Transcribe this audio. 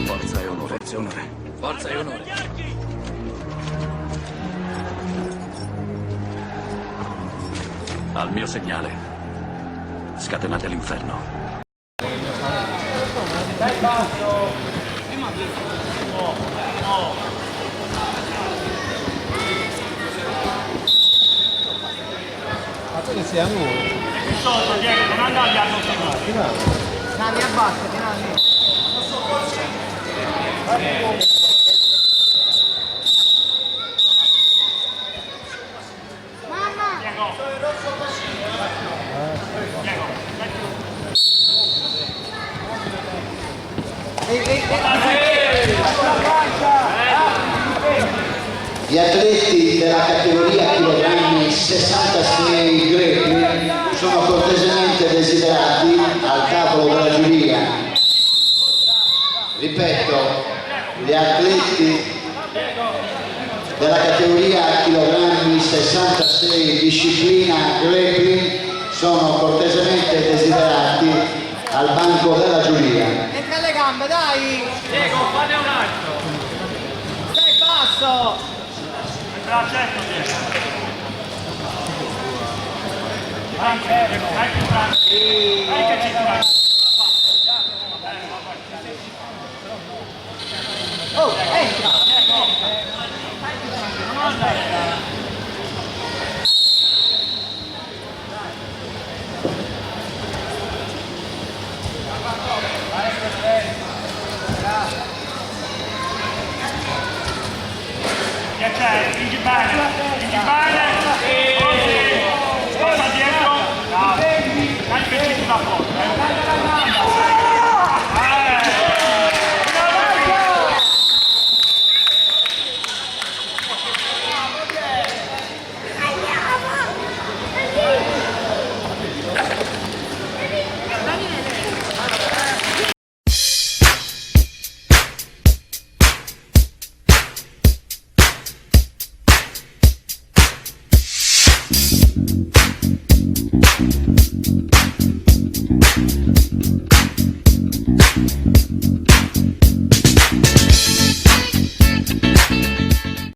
Forza e onore, onore. Forza e onore. Al mio segnale, scatenate l'inferno. Dai basso! Ma tu che sei a noi? Sotto, Diego, non andare a continuare. Nani, abbassati, Nani. Mamma! Diego. Diego, Gli atleti della categoria chilogrammi 66 grechi sono cortesemente desiderati al tavolo della giuria. Ripeto, gli atleti della categoria chilogrammi 66 disciplina grappling sono cortesemente desiderati al banco della giuria. Entra le gambe, dai! Diego, fanne un altro. Stai basso! Braccetto, Diego. Anche,